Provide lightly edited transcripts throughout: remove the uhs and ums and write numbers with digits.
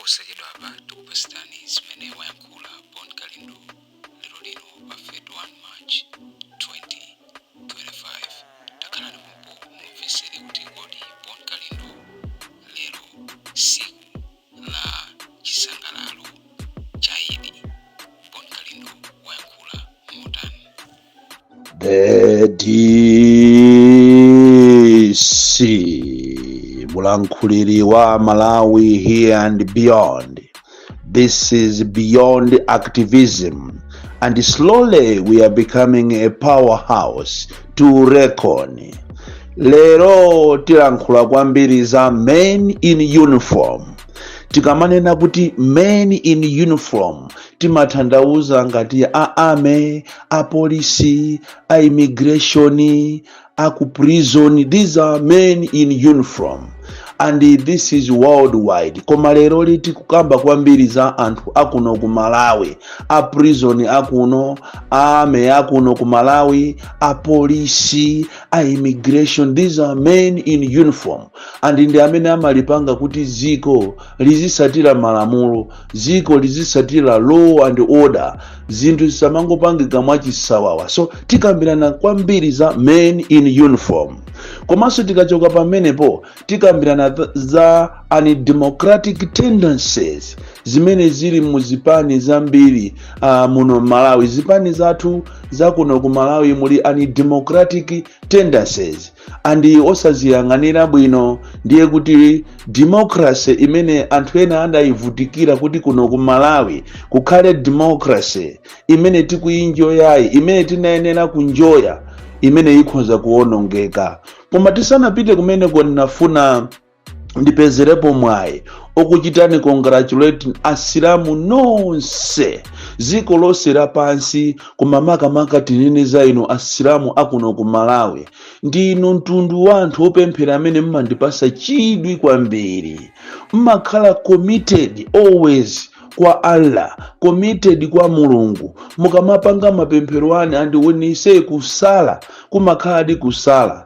posachedwa apa tikupasitani zimene wayankhula Bon Kalindo lero lino pa 1 March 2025. Takhalani pompo mumvesere kuti kodi Bon Kalindo lero siku la chisangalalo cha Idi Bon Kalindo wayankhula motani. The DC Mulankuliri wa Malawi here and beyond. This is beyond activism, and slowly we are becoming a powerhouse to reckon. Lero tilankhula kwambiri za men in uniform. Tikamanena kuti men in uniform timatanthauza ngati army, polisi, immigration, prison. These are men in uniform, and this is worldwide. Koma lero liti kukamba kwambiri za anthu akuno ku Malawi, prison akuno, army akuno ku Malawi, polisi, immigration. These are men in uniform, and ndi amene amalipanga kuti ziko lizisatira malamulo, ziko lizisatira law and order, zinthu zisamangopangika mwachisawawa. So tikambirana kwambiri za men in uniform. Komanso tikachoka pamenepo tikambirana za democratic tendencies zimene zili muzipani zambiri muno Malawi. Zipani zathu zakuno ku Malawi muli democratic tendencies, andi osaziyang'anira bwino ndiye kuti democracy imene anthu ena andayivutikira kuti kuno ku Malawi kukhale democracy imene tikuinjoyayi, imene tinayenera kunjoya, imene ikhoza kuonongeka. Koma tisanapite kumeneko ndinafuna ndipezerepo mwayi okuchitani congratulate asilamu nonse ziko lonse lapansi, koma makamaka tinene za inu asilamu akuno ku Malawi. Ndinu mtundu wa anthu opemphera amene mmandipasa chidwi kwambiri, mmakhala committed always kwa Allah, committed kwa Mulungu. Mukamapanga mapemphero anu andiwonise kusala, kumakhala di kusala.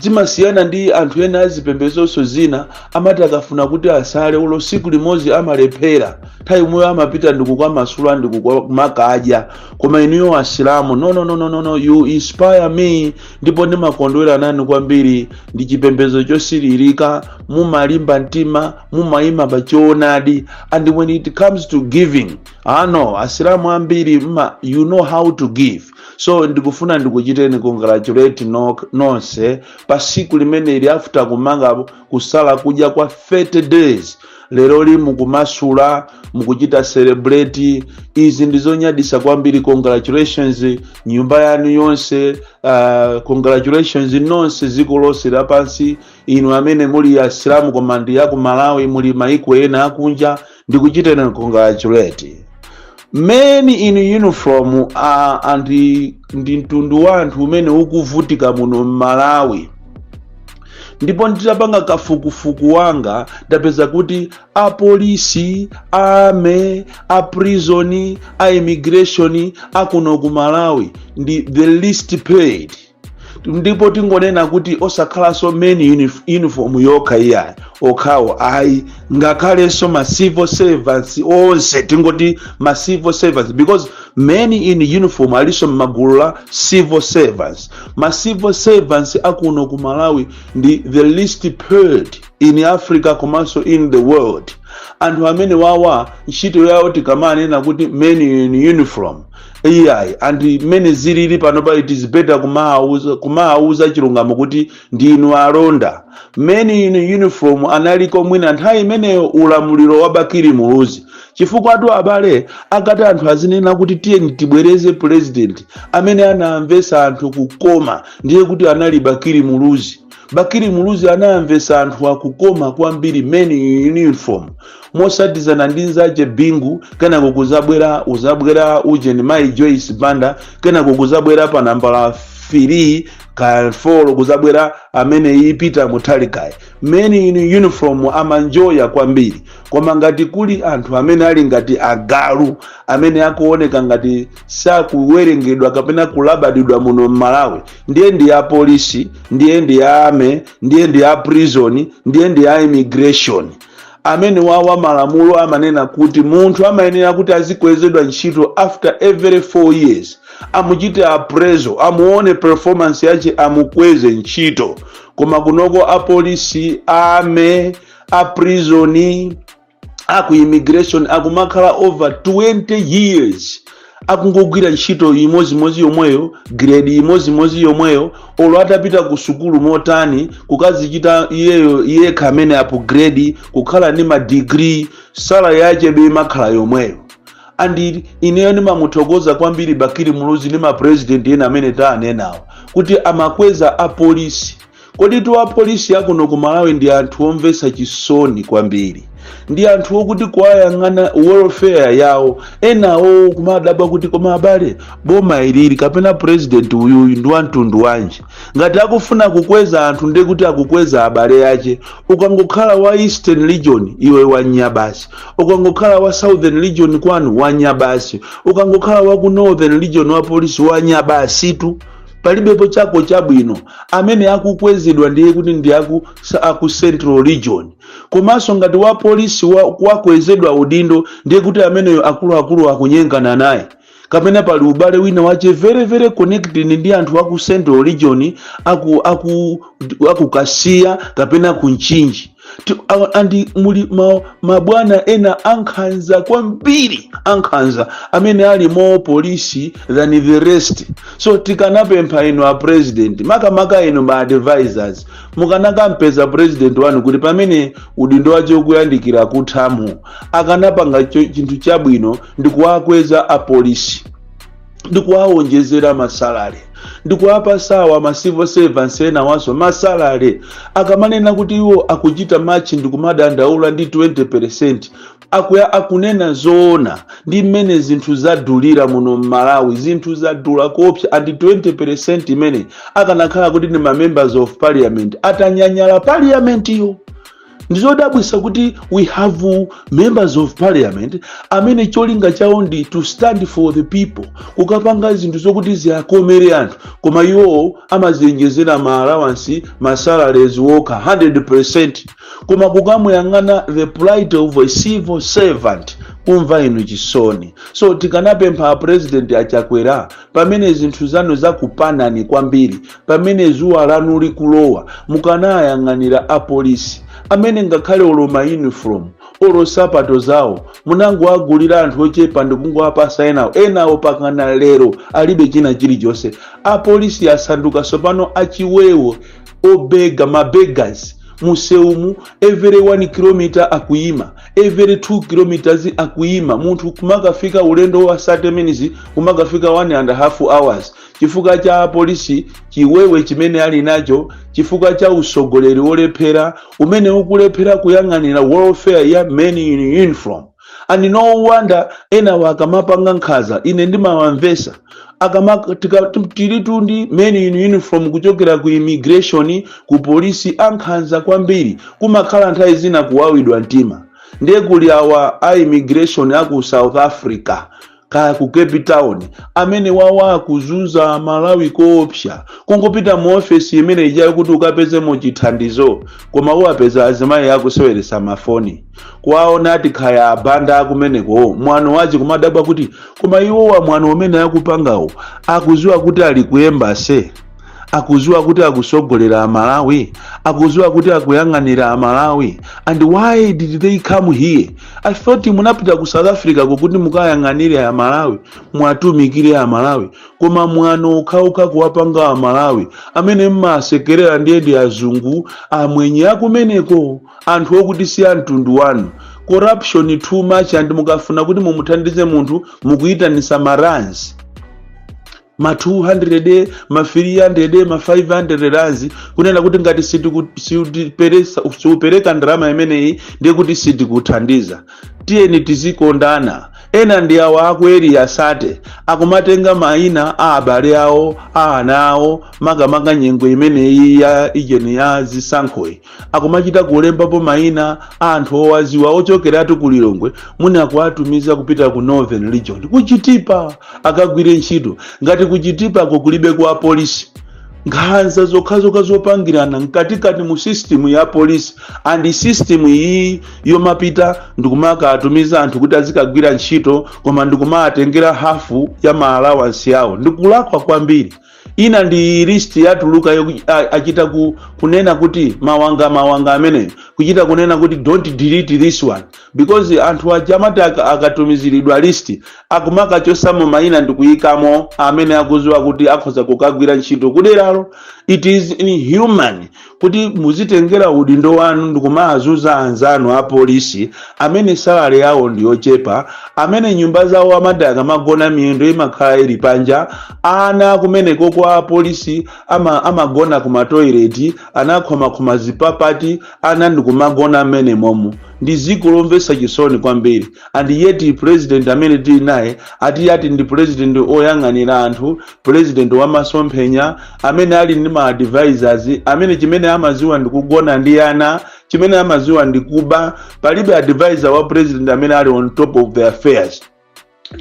Zimasiyana ndi anthu ena azipembedzoso zina amati akafuna kuti asale ulo siku limodzi amalephera, nthawi imweyo amapita ndikukamasula ndikukamakadya. Koma inuyo asilamu no, you inspire me, ndipo ndimakondwera nanu kwambiri. Ndi chipembedzo chosiririka, mumalimba mtima, mumayima pa choonadi. And when it comes to giving, asilamu ambiri you know how to give. So ndikufuna ndikuchiteni congratulate nonse pa siku limene ili after kumanga kusala kudya kwa 30 days. Lero li mukumasula, mukuchita celebrate. Izi ndizonyadisa kwambiri. Congratulations nyumba yanu yonse, congratulations nonse ziko lonse lapansi. Inu amene muli asilamu koma ndi ya ku Malawi, muli maiko ena akunja, ndikuchiteni congratulate. Men in uniform ndi mtundu wa anthu umene ukuvutika muno Malawi. Ndipo nditapanga kafukufuku wanga ndapeza kuti apolisi, army, prison, immigration akuno ku Malawi ndi the least paid. Ndipo tingonena kuti osakhalanso men uniform yokha iya okhawo ayi, ngakhalenso ma civil servants onse tingoti ma civil servants, because men in uniform aliso magulu la civil servants. Ma civil servants akuno ku Malawi ndi the least paid in Africa komanso in the world. Anthu amene wawa ntchito yawo tikamanena kuti men in uniform iyayi, and mene zilili panopa it is better kumauza chilungamo kuti ndinu alonda. Men in uniform analiko mwina nthawi imeneyo ulamuliro wa Bakiri Muluzi, chifukwa atu abale akati anthu azinena kuti tiyeni tibwereze president amene anamvesa anthu kukoma, ndiye kuti anali Bakiri Muluzi. Bakiri Muluzi anamvesa anthu akukoma kwambiri men in uniform. Mosadizana ndinzaje Bingu, kena kukuzabwera uje ni Mai Joyce Banda, kena kukuzabwera pa nambala 3 ka 4 kuzabwera amene ipita Mutalikai. Men in uniform amanjoya kwambiri. Koma ngati kuli anthu amene ali ngati agalu, amene akuoneka ngati sakuwerengedwa kapena kulabadidwa muno Malawi, ndiye ndi ya polisi, ndiye ndi ya army, ndiye ndi ya prison, ndiye ndi ya immigration. amene wawa malamulo amanena kuti munthu amayenera kuti azikwezedwa ntchito after every 4 years, amuchite appraisal, amuone performance yache, amukweze ntchito. Koma kunoko apolisi, ame, aprisoni, aku immigration akumakhala over 20 years akungogwira ntchito imodzi yomweyo, grade imodzi yomweyo, olo atapita ku sukulu motani kukazichita iye kamene upgrade kukhala ni ma degree, salary yache imakhala yomweyo. Andi ineyo ndimamuthokoza kwambiri Bakiri Muluzi ndi ma president ena amene tanenawo kuti amakweza apolisi. Kodi tu apolisi akuno ku Malawi ndi anthu omvesa chisoni kwambiri, ndi anthu okuti kuwayang'ana welfare yawo, enawo kumadabwa kuti koma abale boma ilili kapena president uyu ndi wantundu wanji. Ngati akufuna kukweza anthu ndi kuti akukweza abale yache. Ukangokhala wa Eastern Region iwe wanyabasi, ukangokhala wa Southern Region kwanu wanyabasi, ukangokhala wa ku Northern Region wa polisi wanyabasi tu. Palibepo chako chabwino. Amene akukwezedwa ndiye kuti ndi aku Central Region. Komanso ngati wa polisi wakwezedwa udindo ndiye kuti ameneyo akulu akunyengana naye. Kapena pali ubale wina wache very connected ndi anthu aku Central Region, aku Kasiya kapena ku Nchinji. Andi muli mabwana ena ankhanza kwambiri, ankhanza amene ali more polisi than the rest. So tikanapempha ino a president, makamaka ino ma advisors, mukanakampeza president wanu kuti pamene udindo wache ukuyandikira kuthamu akanapanga chinthu chabwino ndi kuwakweza apolisi, ndi kuwawonjezera masalari, ndi kuwapa sawa ma civil servants ena waso masalari. Akamanena kuti iwo akuchita machi ndi kumadandaula ndi 20%, akunena zoona ndi mmene zinthu zadulira muno Malawi, zinthu zadula kopsa. Andi 20% imene akanakhala kuti ni ma members of parliament atanyanyala parliament iyo. Ndizodabwisa kuti we have members of parliament amene cholinga chawo ndi to stand for the people, kukapanga zinthu zokuti ziakomere anthu, koma iwo amazenjezera ma allowance, ma salaries woka 100%, koma kukamuyang'ana the plight of a civil servant kumva inu chisoni. So tikanapempha president achakwera pamene zinthu zanu zakupanani kwambiri, pamene zuwa lanu likulowa, mukanayang'anira apolisi amene ngakhale oloma uniform olo sapato zawo munangoagulira anthu ochepa ndi kungowapasa enawo pakana lero alibe china chilichonse. Apolisi asanduka sopano achiwewo, obega, mabeggars. Museumu every 1 kilometer akuima, every 2 kilometers akuima. Munthu kumakafika ulendo wa 30 minutes kumakafika 1.5 hours. Chifukwa cha polisi chiwewe chimene ali nacho, chifukwa cha usogoleri wolephera umene ukulephera kuyang'anira welfare ya men in uniform. And no wonder ena wakamapanga nkhaza ine ndimawamvesa tilitu ndi men in uniform kuchokera ku immigration ku polisi ankhanza kwambiri, kumakhala nthawi zina kuwawidwa mtima. Ndiye kuli awa a immigration aku South Africa kaya ku Cape Town amene wawa kuzunza Malawi koopsa, kungopita mu office imene ijayo kuti ukapeze mu chithandizo, koma uwapeza azimayi akuseweresa mafoni. Kwaona ati khaya abanda akumeneko mwano wachi kumadabwa kuti koma iwo wa mwano umene akupangawo akuziwa kuti ali ku embassy, akuziwa kuti akusogolera Amalawi, akuziwa kuti akuyang'anira Amalawi. And why did they come here? I thought munapita ku South Africa kuti mukayang'anire Amalawi, mwatumikire Amalawi, koma mwano ukauka kuwapanga Amalawi amene mmasekerera ndiye ndi azungu amwenye akumeneko, anthu okuti si antundu wanu. Corruption too much, and mukafuna kuti mumuthandize munthu mukuyitanisa maranzi ma 200, ma 300, ma 500 ranzi kunena kuti ngati siupereka ndrama imeneyi ndiye kuti sitikuthandiza. Tiyeni tizikondana. Ena ndi awa akweri asate akumatenga maina a abale awo, a ana awo, makamaka nyengo imeneyi ya ijeni ya zisankhoyi akumachita kulembapo maina a anthu owaziwa ochokeratu ku Lilongwe muni akuatumiza kupita ku Northern Region kuchitipa akagwire ntchito. Ngati kuchitipa kulibe kwa polisi, nkhanza zokhazoka zopangirana mkatikati mu system ya polisi, and system iyi yomapita ndikumaka atumiza anthu kuti azikagwira ntchito koma ndikumaatengera hafu ya ma allowance yawo. Ndikulakwa kwambiri. Ina ndi list yatuluka achita kunena kuti mawanga amene kuchita kunena kuti don't delete this one, because anthu ajamati akatumiziridwa list akumaka chosamo mayina ndikuyikamo amene akuziwa kuti akhoza kukagwira ntchito kuderalo. It is inhuman kuti muzitengera udindo wanu ndikumazuza anzanu a polisi amene salary yawo ndiyochepa, amene nyumba zawo amati akamagona miyendo imakhala ili panja, ana kumeneko kwa polisi amagona kuma toilet, anakhoma kuma zipapati, ana ndikumagona amene momo. Ndi ziko lomvesa chisoni kwambiri. And yet president amene tili naye ati ndi president oyang'anira anthu, president wamasomphenya, amene ali ndi ma advisors, amene chimene amaziwa ndikugona ndi ana, chimene amaziwa ndikuba. Palibe advisor wa president amene ali on top of the affairs.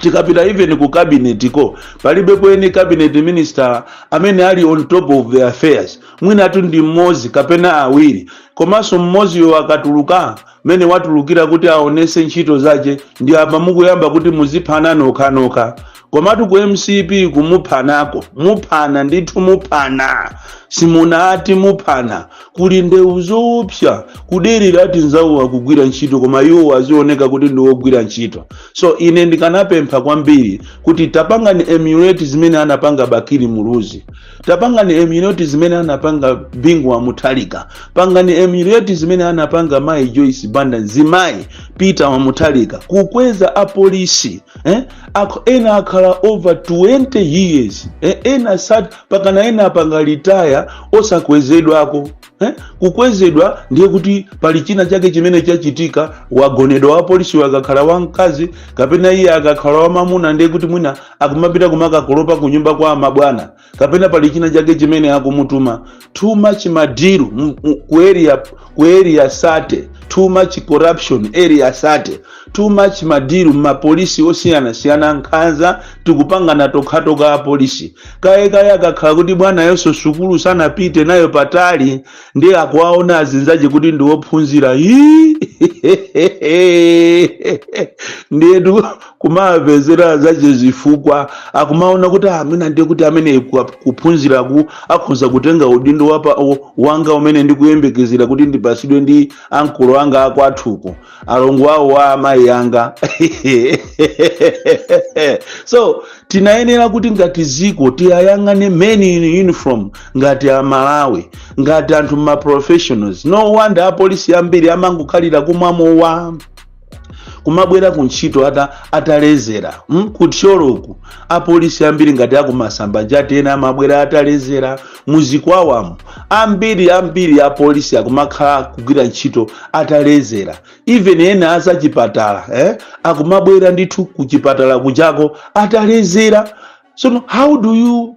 Tikapita even ku cabinet ko palibe kweni cabinet minister amene ali on top of the affairs. Mwina atu ndi mmozi kapena awiri, komanso mmozi yo akatuluka mene watulukira kuti aonese ntchito zache, ndi apa mukuyamba kuti muziphana nokha. Komatu ku MCP kumuphanako, muphana ndithu muphana, simunati muphana, kuli ndewu zoopsa kuderera ati nzawo akugwira ntchito koma iwo azioneka kuti ndi wogwira ntchito. So ine ndikanapempha kwambiri kuti tapangani emulate zimene anapanga Bakiri Muluzi, tapangani emulate zimene anapanga Bingwa Mutharika, pangani emulate zimene anapanga Mai Joyce Banda Zimayi Peter wa Mutharika, kukweza apolisi ena akhala over 20 years, ena sat pakana ena apanga retire osakwezedwako. Kukwezedwa ndiye kuti pali china chake chimene chachitika, wagonedwa wa polisi wakakhala wamkazi kapena iye akakhala wamamuna, ndiye kuti mwina akumapita kumakakolopa kunyumba kwa mabwana, kapena pali china chake chimene akumutuma. Too much madiru ku area sate, too much corruption area sate, too much madiru mapolisi osiyana nkhanza tikupangana tokhatoka apolisi. Kaye akakhala kuti bwana yonso sukulu sanapite nayo patali, ndiye akuwaona azinzaje kuti ndi wophunzira. Ndiye kumapezera zache zifukwa akumaona kuti amene ndiye kuti amene kuphunzira akhoza kutenga udindo wanga umene ndikuyembekezera kuti ndipasidwe ndi ankolo anga akwathuko, alongo awo wa amayi anga. So tinayenera kuti ngati ziko tiyayang'ane men in uniform ngati Amalawi, ngati anthu ma professionals. No wonder apolisi ambiri amangokhalira kumwamowa kumabwera kuntchito atalezera. Kuthyoloku apolisi ambiri ngati akumasamba jati ena amabwera atalezera. Muzikwawamo ambiri apolisi akumakhala kugwira ntchito atalezera. Even ena azachipatala akumabwera ndithu kuchipatala kujako atalezera. So how do you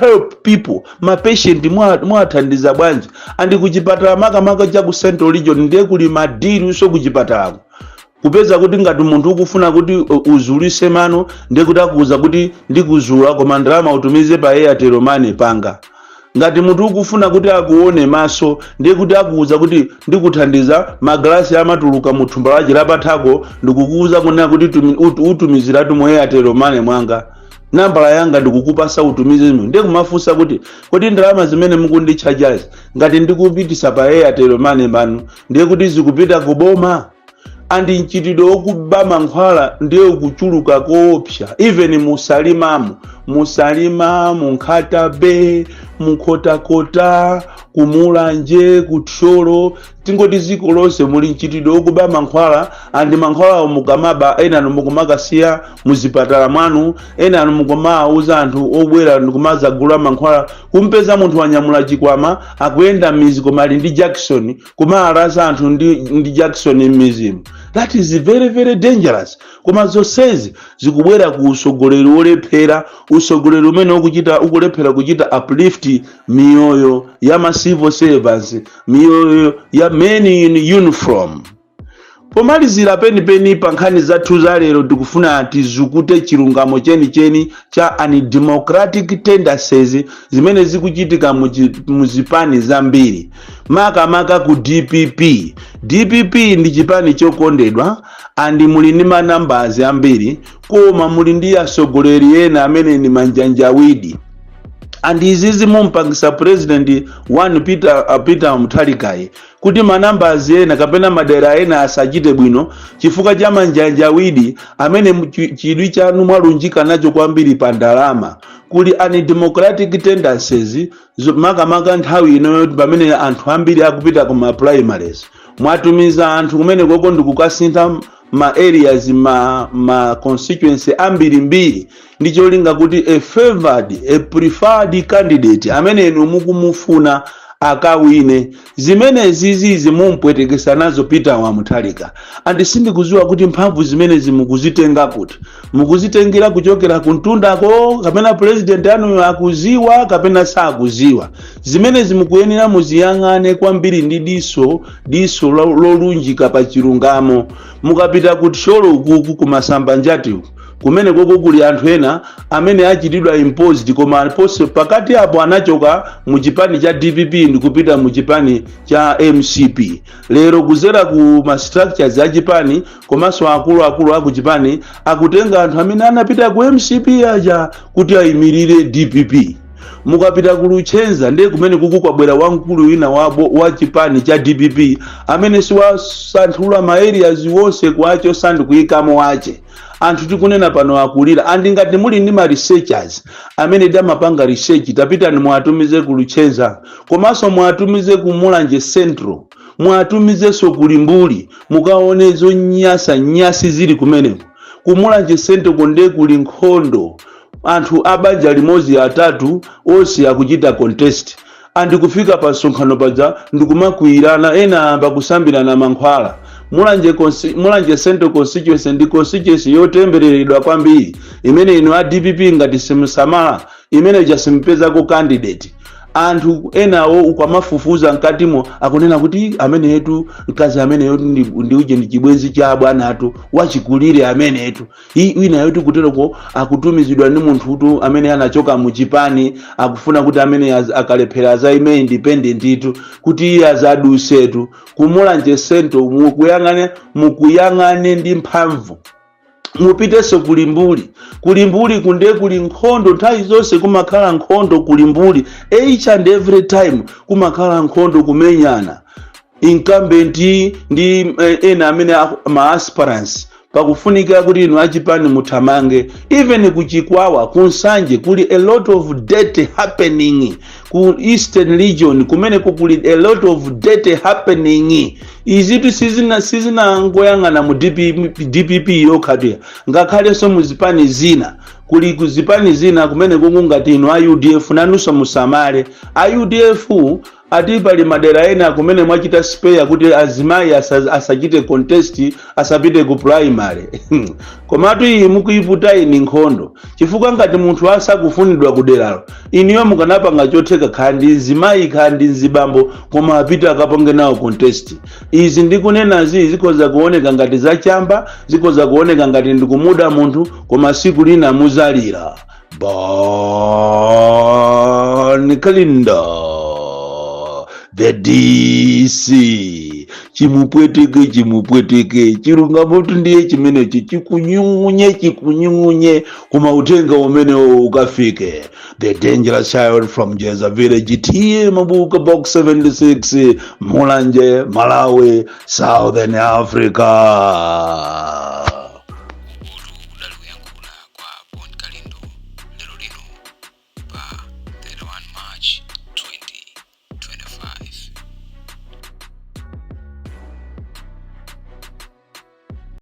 help people? Ma patient mwathandiza bwanji? Andi kuchipatala makamaka cha ku Central Region ndiye kuli madiru so kuchipatalako. Kupeza kuti ngati munthu ukufuna kuti uzulise mano ndiye kuti akuuza kuti ndikuzula koma ndalama utumize pa Airtel Money panga. Ngati munthu ukufuna kuti akuone maso ndiye kuti akuuza kuti ndikuthandiza maglasi amatuluka mu thumba lache lapathako, ndikukuuza kunena kuti utumiziratu mu Airtel Money mwanga. Nambala yanga ndikukupasa utumize zimene. Ndiye kumafunsa kuti ndalama zimene mukunditchajazi ngati ndikupitisa pa Airtel Money manu ndiye kuti zikupita kuboma. Andi nchitidwe okuba mankhwala ndiye ukuchuluka koopsa. Even musalima Munkhatabe, Mukhotakota, Kumulanje, Kuthyolo, tingoti ziko lonse muli nchitidwe okuba mankhwala. Andi mankhwala mukamaba ena mukumakasiya muzipatala mwanu, ena mukumauza anthu obwera ndikumazagula mankhwala. Kumpeza munthu wanyamula chikwama akuyenda mizi koma ali ndi Jackson, kumaalaza anthu ndi Jackson m'mizimu. That is very, very dangerous. Koma zonsezi zikubwera ku usogoleri olephera, usogoleri umene ukulephera kuchita uplift miyoyo ya ma civil servants, miyoyo ya men in uniform. pomalizira penipeni pa nkhani zathu za lero tikufuna tizukute chilungamo chenicheni cha undemocratic tendencies zimene zikuchitika mu zipani zambiri, makamaka ku DPP. DPP ndi chipani chokondedwa andi muli ndi manambers ambiri, koma muli ndi atsogoleri ena amene ni manjanjawidi. And izi zimumpangisa president one Peter Mutharika kuti manambers ena kapena madera ena asachite bwino chifukwa cha manjanjawidi amene chidwi chanu mwalunjika nacho kwambiri pa ndalama. Kuli undemocratic tendencies makamaka nthawi ino pamene anthu ambiri akupita ku ma primaries, mwatumiza anthu kumene koko ndikukasintha ma areas ma constituency ambiri mbiri ndi cholinga kuti a preferred candidate amene inu mukumufuna akawine. Zimene zizi mumpwetekesa nazo Peter Mutharika, andi sindikuziwa kuti mphamvu zimene zimukuzitenga kuti mukuzitengera kuchokera kuntundako kapena president anu akuziwa kapena sakuziwa. Zimene zimukuyenera muziyang'ane kwambiri ndi diso lolunjika pa chilungamo. Mukapita kuti sholo ukuku kumasamba njati kumene koko kuli anthu ena amene achitidwa imposed, koma pakati apo anachoka mu chipani cha DPP ndi kupita mu chipani cha MCP. Lero kuzera ku ma structures a chipani komanso akulu aku chipani akutenga anthu amene anapita ku MCP aja kuti ayimirire DPP. Mukapita kulutchenza ndiye kumene kukukwabwera wamkulu wina wa chipani cha DPP amene siwasanthula ma areas wonse kwacho sandikuyikamo wache. Anthu tikunena pano akulira, andi ngati muli ndi ma researchers amene damapanga research tapita ni mwatumize kulutchenza, komanso mwatumize ku Mulanje Central, mwatumizenso kulimbuli mukaone zo nyasi zili kumeneko. Ku Mulanje Central konde kuli nkhondo, anthu abanja limodzi atatu onse akuchita contest. Andi kufika pa nsonkhano paja ndikumakwirana ena pakusambirana mankhwala. Mulanje Central constituency ndi constituency yotembereredwa kwambiri imene ino a DPP ngati simusamala imene jasimpeza ko candidate. Anthu enawo ukamafufuza nkatimo akunena kuti amene yetu mkazi amene yetu ndi uje ndi chibwenzi cha bwana atu wachikulire amene yetu wina yetu kutereko akutumizidwa ndi munthu amene anachoka mu chipani akufuna kuti amene akalephera za ime independent itu kuti azadusetu. Ku Mulanje Central mukuyang'ane ndi mphamvu. Mupiteso kulimbuli kunde kuli nkhondo nthawi zonse kumakhala nkhondo kulimbuli. Each and every time kumakhala nkhondo kumenyana incumbent ndi ena amene ma aspirants pakufunika kuti inu achipani muthamange. Even kuchikwawa kunsanje kuli a lot of debt happening ku Eastern region kumene kuli a lot of debt happening. Izitu sizina ngoyang'ana mu DPP yokhatu ngakhale so muzipani zina kuli kuzipani zina kumene ngati inu a UDF nanuso musamale. A UDF ati pali madera ena kumene mwachita spare kuti azimayi asachite contest asapite ku primary. Komatu iyi mukuiputa ini nkhondo chifukwa ngati munthu asakufunidwa kuderalo iniyo mukanapanga chotheka khandi zimayi khandi nzibambo koma apita akapange nawo contest. Izi ndikunena zikoza kuoneka ngati zachamba, zikoza kuoneka ngati ndikumuda munthu koma siku lina muzalira. Bon Kalinda the DC chimupweteke chilungamo ndiye chimenechi chikunyungunye kuma utenga umene ukafike. The Dangerous Child from Jeza Village TM Mabuka Box 76 Mulanje Malawi Southern Africa.